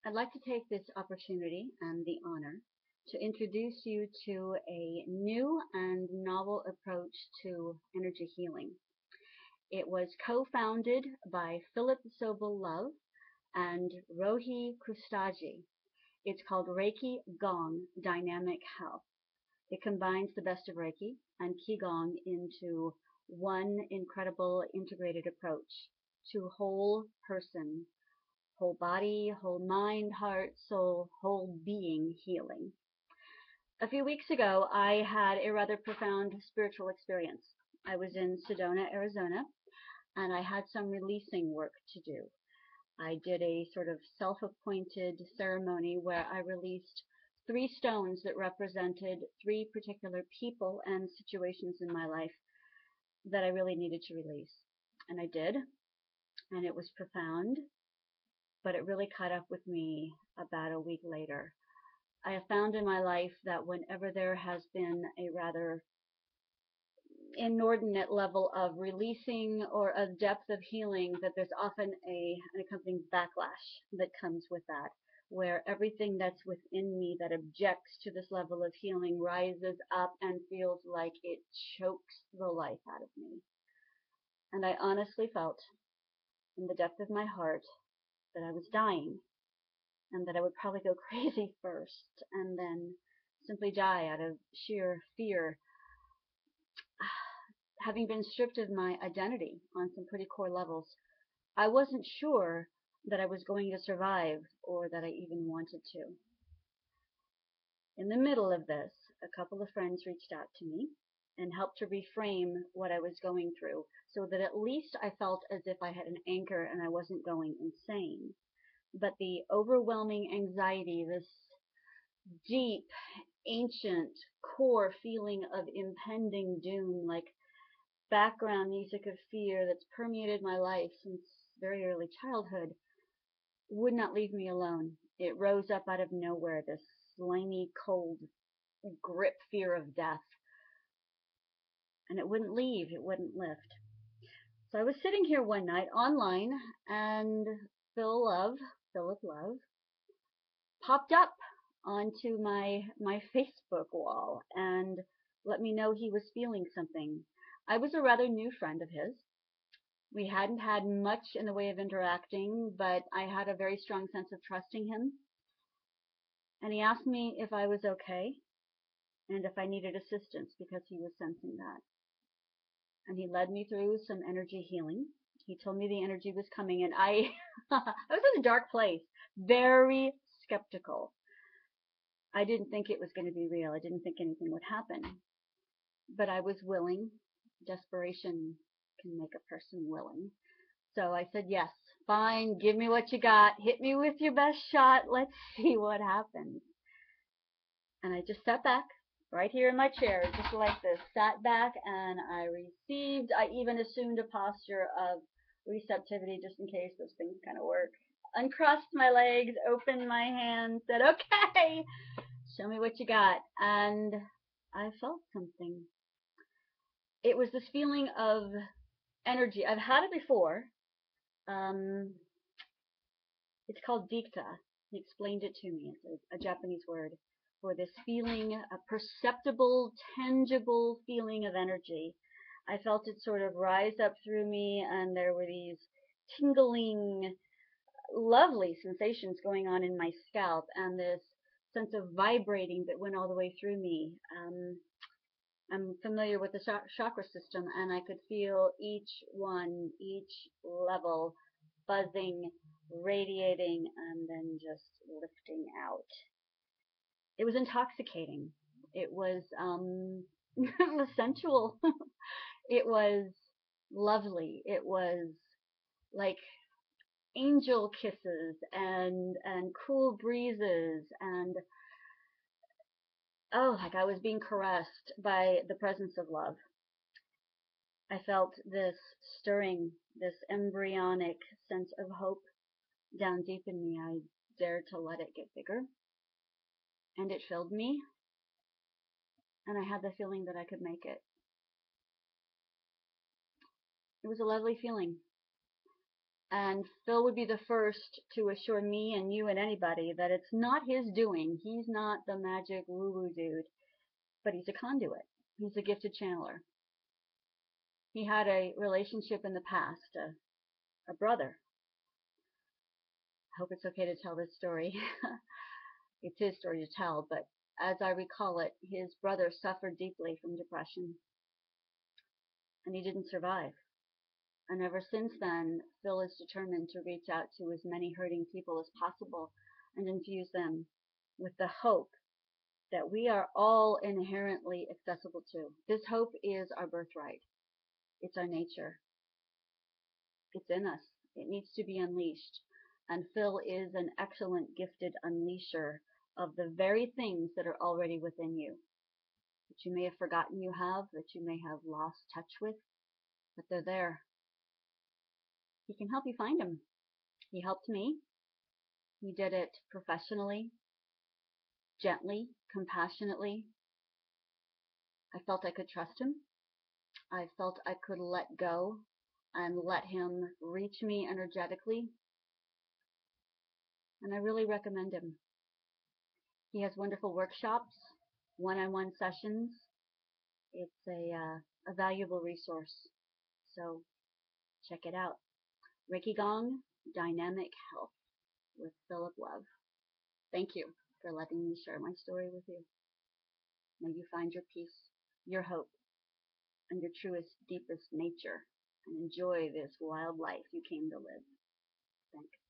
I'd like to take this opportunity and the honor to introduce you to a new and novel approach to energy healing. It was co-founded by Philip Sobel-Love and Rohi Kustaji. It's called Reiki-Gong Dynamic Health. It combines the best of Reiki and Qigong into one incredible integrated approach to whole person, whole body, whole mind, heart, soul, whole being healing. A few weeks ago, I had a rather profound spiritual experience. I was in Sedona, Arizona, and I had some releasing work to do. I did a sort of self-appointed ceremony where I released 3 stones that represented 3 particular people and situations in my life that I really needed to release. And I did, and it was profound, but it really caught up with me about a week later. I have found in my life that whenever there has been a rather inordinate level of releasing or a depth of healing, that there's often an accompanying backlash that comes with that, where everything that's within me that objects to this level of healing rises up and feels like it chokes the life out of me. And I honestly felt in the depth of my heart that I was dying, and that I would probably go crazy first and then simply die out of sheer fear, having been stripped of my identity on some pretty core levels. I wasn't sure that I was going to survive or that I even wanted to. In the middle of this, a couple of friends reached out to me and helped to reframe what I was going through so that at least I felt as if I had an anchor and I wasn't going insane. But the overwhelming anxiety, this deep, ancient, core feeling of impending doom, like background music of fear that's permeated my life since very early childhood, would not leave me alone. It rose up out of nowhere, this slimy, cold grip fear of death. And it wouldn't leave, it wouldn't lift. So I was sitting here one night online, and Philip Love, popped up onto my Facebook wall and let me know he was feeling something. I was a rather new friend of his. We hadn't had much in the way of interacting, but I had a very strong sense of trusting him. And he asked me if I was okay and if I needed assistance because he was sensing that. And he led me through some energy healing. He told me the energy was coming, and I was in a dark place, very skeptical. I didn't think it was going to be real. I didn't think anything would happen. But I was willing. Desperation can make a person willing. So I said, yes, fine, give me what you got. Hit me with your best shot. Let's see what happens. And I just sat back right here in my chair, just like this, sat back, and I received. I even assumed a posture of receptivity just in case those things kind of work. Uncrossed my legs, opened my hands, said, okay, show me what you got. And I felt something. It was this feeling of energy. I've had it before. Um, it's called dikta. He explained it to me. It's a Japanese word for this feeling, a perceptible, tangible feeling of energy. I felt it sort of rise up through me, and there were these tingling, lovely sensations going on in my scalp, and this sense of vibrating that went all the way through me. I'm familiar with the chakra system, and I could feel each one, each level buzzing, radiating, and then just lifting out. It was intoxicating. It was it was sensual. It was lovely. It was like angel kisses and cool breezes, and oh, like I was being caressed by the presence of love. I felt this stirring, this embryonic sense of hope down deep in me. I dared to let it get bigger, and it filled me, and I had the feeling that I could make it. It was a lovely feeling. And Phil would be the first to assure me and you and anybody that it's not his doing. He's not the magic woo-woo dude, but he's a conduit. He's a gifted channeler. He had a relationship in the past, a brother. I hope it's okay to tell this story. It's his story to tell, but as I recall it, his brother suffered deeply from depression, and he didn't survive. And ever since then, Phil is determined to reach out to as many hurting people as possible and infuse them with the hope that we are all inherently accessible to. This hope is our birthright. It's our nature. It's in us. It needs to be unleashed. And Phil is an excellent gifted unleasher of the very things that are already within you, that you may have forgotten you have, that you may have lost touch with, but they're there. He can help you find them. He helped me. He did it professionally, gently, compassionately. I felt I could trust him. I felt I could let go and let him reach me energetically. And I really recommend him. He has wonderful workshops, one-on-one sessions. It's a valuable resource. So check it out. Reiki-Gong, Dynamic Health with Philip Love. Thank you for letting me share my story with you. May you find your peace, your hope, and your truest, deepest nature, and enjoy this wild life you came to live. Thanks.